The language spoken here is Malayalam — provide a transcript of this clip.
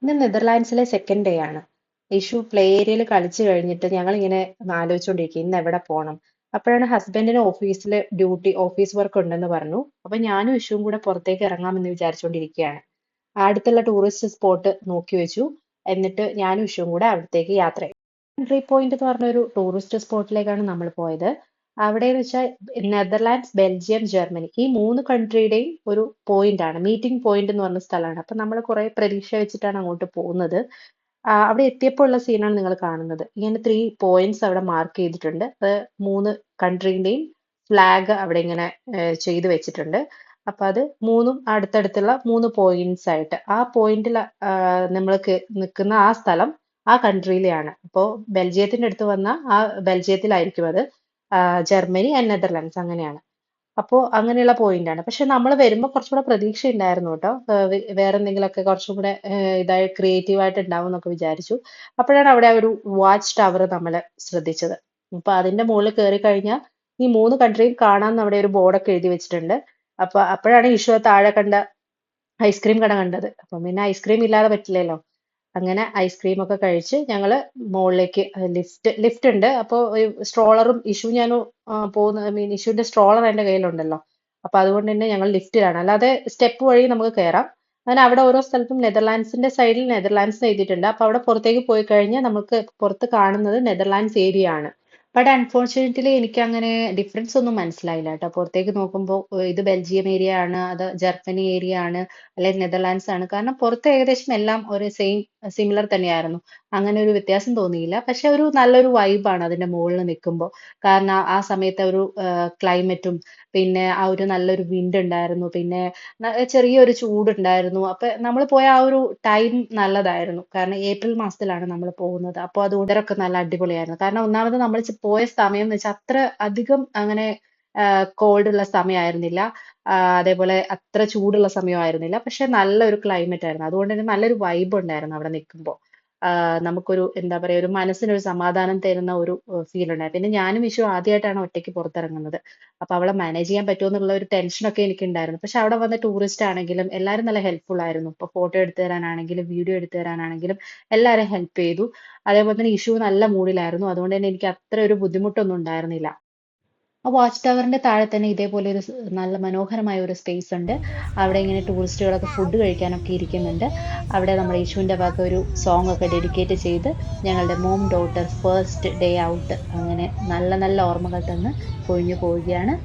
ഇന്ന് നെതർലാൻഡ്സിലെ സെക്കൻഡ് ഡേ ആണ്. ഇഷു പ്ലേ ഏരിയയിൽ കളിച്ചു കഴിഞ്ഞിട്ട് ഞങ്ങൾ ഇങ്ങനെ ആലോചിച്ചുകൊണ്ടിരിക്കും ഇന്ന് എവിടെ പോകണം. അപ്പോഴാണ് ഹസ്ബൻഡിന് ഓഫീസ് വർക്ക് ഉണ്ടെന്ന് പറഞ്ഞു. അപ്പൊ ഞാനും ഇഷുവും കൂടെ പുറത്തേക്ക് ഇറങ്ങാമെന്ന് വിചാരിച്ചുകൊണ്ടിരിക്കുകയാണ്. അടുത്തുള്ള ടൂറിസ്റ്റ് സ്പോട്ട് നോക്കി വെച്ചു. എന്നിട്ട് ഞാനും ഇഷുവും കൂടെ അവിടത്തേക്ക് യാത്രയായി. എൻട്രി പോയിന്റ് എന്ന് പറഞ്ഞ ഒരു ടൂറിസ്റ്റ് സ്പോട്ടിലേക്കാണ് നമ്മൾ പോയത്. അവിടെന്ന് വെച്ചാൽ നെതർലാൻഡ്സ്, ബെൽജിയം, ജർമ്മനി ഈ മൂന്ന് കൺട്രിയുടെയും ഒരു പോയിന്റ് ആണ്, മീറ്റിംഗ് പോയിന്റ് എന്ന് പറഞ്ഞ സ്ഥലമാണ്. അപ്പൊ നമ്മൾ കുറെ പ്രതീക്ഷ വെച്ചിട്ടാണ് അങ്ങോട്ട് പോകുന്നത്. അവിടെ എത്തിയപ്പോൾ ഉള്ള സീനാണ് നിങ്ങൾ കാണുന്നത്. ഇങ്ങനെ 3 പോയിന്റ്സ് അവിടെ മാർക്ക് ചെയ്തിട്ടുണ്ട്. അത് മൂന്ന് കൺട്രീന്റെയും ഫ്ലാഗ് അവിടെ ഇങ്ങനെ ചെയ്തു വെച്ചിട്ടുണ്ട്. അപ്പൊ അത് മൂന്നും അടുത്തടുത്തുള്ള 3 പോയിന്റ്സ് ആയിട്ട് ആ പോയിന്റിൽ നമ്മൾ നിൽക്കുന്ന ആ സ്ഥലം ആ കൺട്രിയിലെയാണ്. അപ്പോൾ ബെൽജിയത്തിന്റെ അടുത്ത് വന്ന ആ ബെൽജിയത്തിലായിരിക്കും അത്. ജർമ്മനി ആൻഡ് നെതർലാൻഡ്സ് അങ്ങനെയാണ്. അപ്പോൾ അങ്ങനെയുള്ള പോയിന്റ് ആണ്. പക്ഷെ നമ്മൾ വരുമ്പോൾ കുറച്ചുകൂടെ പ്രതീക്ഷ ഉണ്ടായിരുന്നു കേട്ടോ. വേറെ എന്തെങ്കിലുമൊക്കെ കുറച്ചും കൂടെ ഇതായി ക്രിയേറ്റീവ് ആയിട്ട് ഉണ്ടാവും എന്നൊക്കെ വിചാരിച്ചു. അപ്പോഴാണ് അവിടെ ഒരു വാച്ച് ടവർ നമ്മൾ ശ്രദ്ധിച്ചത്. അപ്പൊ അതിന്റെ മുകളിൽ കയറി കഴിഞ്ഞാൽ ഈ മൂന്ന് കൺട്രിയും കാണാൻ അവിടെ ഒരു ബോർഡൊക്കെ എഴുതി വെച്ചിട്ടുണ്ട്. അപ്പൊ അപ്പോഴാണ് ഈശോ താഴെ കണ്ട ഐസ്ക്രീം കട കണ്ടത്. അപ്പം പിന്നെ ഐസ്ക്രീം ഇല്ലാതെ പറ്റില്ലല്ലോ. അങ്ങനെ ഐസ്ക്രീം ഒക്കെ കഴിച്ച് ഞങ്ങള് മുകളിലേക്ക് ലിഫ്റ്റ് ഉണ്ട്. അപ്പോൾ സ്ട്രോളറും ഞാനും പോകുന്ന ഇഷുവിന്റെ സ്ട്രോളർ എന്റെ കയ്യിലുണ്ടല്ലോ. അപ്പൊ അതുകൊണ്ട് തന്നെ ഞങ്ങൾ ലിഫ്റ്റിലാണ്, അല്ലാതെ സ്റ്റെപ്പ് വഴി നമുക്ക് കയറാം. അങ്ങനെ അവിടെ ഓരോ സ്ഥലത്തും നെതർലാൻഡ്സിന്റെ സൈഡിൽ നെതർലാൻഡ്സ് എഴുതിയിട്ടുണ്ട്. അപ്പൊ അവിടെ പുറത്തേക്ക് പോയി കഴിഞ്ഞാൽ നമുക്ക് പുറത്ത് കാണുന്നത് നെതർലാൻഡ്സ് ഏരിയ ആണ്. ബട്ട് അൺഫോർച്ചുനേറ്റ്ലി എനിക്ക് അങ്ങനെ ഡിഫറൻസ് ഒന്നും മനസ്സിലായില്ല കേട്ടോ. പുറത്തേക്ക് നോക്കുമ്പോൾ ഇത് ബെൽജിയം ഏരിയ ആണ്, അത് ജർമ്മനി ഏരിയ ആണ്, അല്ലെങ്കിൽ നെതർലാൻഡ്സ് ആണ്. കാരണം പുറത്ത് ഏകദേശം എല്ലാം ഒരു സിമിലർ തന്നെയായിരുന്നു. അങ്ങനെ ഒരു വ്യത്യാസം തോന്നിയില്ല. പക്ഷെ ഒരു നല്ലൊരു വൈബാണ് അതിന്റെ മുകളിൽ നിൽക്കുമ്പോൾ. കാരണം ആ സമയത്തെ ഒരു ക്ലൈമറ്റും പിന്നെ ആ ഒരു നല്ലൊരു വിൻഡ് ഉണ്ടായിരുന്നു. പിന്നെ ചെറിയൊരു ചൂടുണ്ടായിരുന്നു. അപ്പൊ നമ്മൾ പോയ ആ ഒരു ടൈം നല്ലതായിരുന്നു. കാരണം ഏപ്രിൽ മാസത്തിലാണ് നമ്മൾ പോകുന്നത്. അപ്പോൾ അത് weather നല്ല അടിപൊളിയായിരുന്നു. കാരണം ഒന്നാമത് നമ്മൾ പോയ സമയം എന്ന് വെച്ചാൽ അത്ര അധികം അങ്ങനെ കോൾഡ് ഉള്ള സമയമായിരുന്നില്ല. അതേപോലെ അത്ര ചൂടുള്ള സമയമായിരുന്നില്ല. പക്ഷെ നല്ലൊരു ക്ലൈമറ്റ് ആയിരുന്നു. അതുകൊണ്ട് തന്നെ നല്ലൊരു വൈബ് ഉണ്ടായിരുന്നു അവിടെ നിൽക്കുമ്പോൾ. നമുക്കൊരു എന്താ പറയാ, ഒരു മനസ്സിനൊരു സമാധാനം തരുന്ന ഒരു ഫീൽ ഉണ്ടായിരുന്നു. പിന്നെ ഞാനും വിഷു ആദ്യമായിട്ടാണ് ഒറ്റയ്ക്ക് പുറത്തിറങ്ങുന്നത്. അപ്പൊ അവളെ മാനേജ് ചെയ്യാൻ പറ്റുമോ എന്നുള്ള ഒരു ടെൻഷനൊക്കെ എനിക്കുണ്ടായിരുന്നു. പക്ഷെ അവിടെ വന്ന ടൂറിസ്റ്റ് ആണെങ്കിലും എല്ലാവരും നല്ല ഹെൽപ്ഫുൾ ആയിരുന്നു. ഇപ്പൊ ഫോട്ടോ എടുത്തു തരാനാണെങ്കിലും വീഡിയോ എടുത്തു തരാനാണെങ്കിലും എല്ലാവരും ഹെൽപ്പ് ചെയ്തു. അതേപോലെ തന്നെ ഇഷു നല്ല മൂഡിലായിരുന്നു. അതുകൊണ്ട് തന്നെ എനിക്ക് അത്ര ഒരു ബുദ്ധിമുട്ടൊന്നും ഉണ്ടായിരുന്നില്ല. ആ വാച്ച് ടവറിന്റെ താഴെ തന്നെ ഇതേപോലെ ഒരു നല്ല മനോഹരമായ ഒരു സ്പേസ് ഉണ്ട്. അവിടെ ഇങ്ങനെ ടൂറിസ്റ്റുകളൊക്കെ ഫുഡ് കഴിക്കാനൊക്കെ ഇരിക്കുന്നുണ്ട്. അവിടെ നമ്മുടെ യേശുവിന്റെ വക ഒരു സോങ് ഒക്കെ ഡെഡിക്കേറ്റ് ചെയ്ത് ഞങ്ങളുടെ mom daughter first day out അങ്ങനെ നല്ല നല്ല ഓർമ്മകൾ തന്ന് പൊഴിഞ്ഞു പോവുകയാണ്.